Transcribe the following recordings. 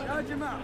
يا جماعة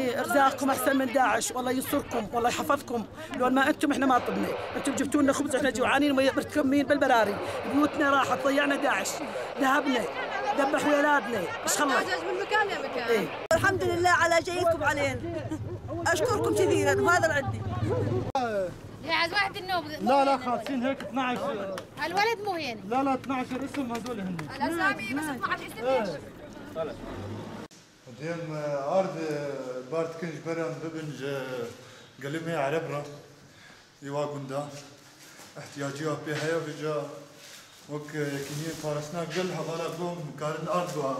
ارزاقكم احسن من داعش، والله ينصركم والله يحفظكم. لو ما انتم احنا ما طبنا، انتم جبتوا لنا خبز واحنا جوعانين ومتكمين بالبراري، بيوتنا راحت، ضيعنا داعش، ذهبنا ذبحوا اولادنا، ايش خلص؟ من مكان لمكان. إيه؟ الحمد لله على جيدكم علينا، اشكركم كثيرا وهذا اللي عندي. يا عز واحد النوب. لا خالصين هيك 12. الولد مو هنا. لا 12 اسم هذول هن. الاسامي بس 12 اسم. ديم عرض بارت كنج برام ببنج قلمي عربرة يوا قندا احتياجيها بها بجا وك كنيه فارسنا قلها بالا قوم مكارن أرضها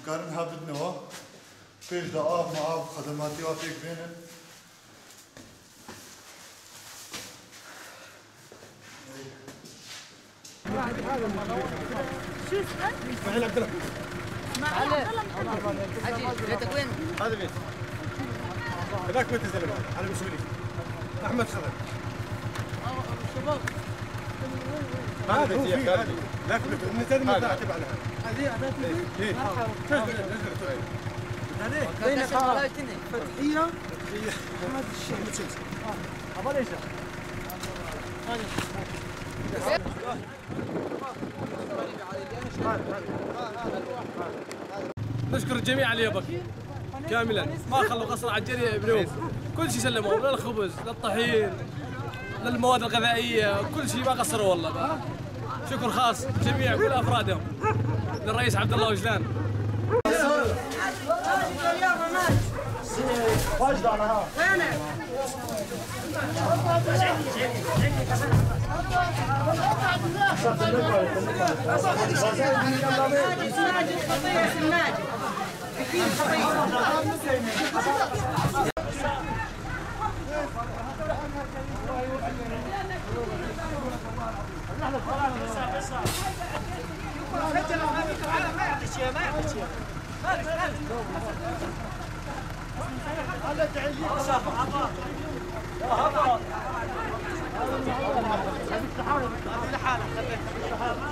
مكارنها بدنوا فيش دعاء معاف خدماتي وفيك بينن شو اسمه؟ اسماعيل عبد الله. اسماعيل عبد الله. عجيب، بيتك وين؟ هذا بيت. هذاك بيت الزلمه على مسؤولي. احمد خضر. شباب. هذا هو في هذا. ذاك بيت المثال ما تعتب على هذه. هذه ايه. بين فتحيه محمد الشيخ. ابو ليش؟ نشكر الجميع على اليبك كاملا، ما خلوا قصر على الجري يبنوه، كل شيء سلموه، من الخبز للطحين للمواد الغذائيه، كل شيء ما قصروا والله. شكر خاص جميع كل افرادهم للرئيس عبد الله وجلان. هذا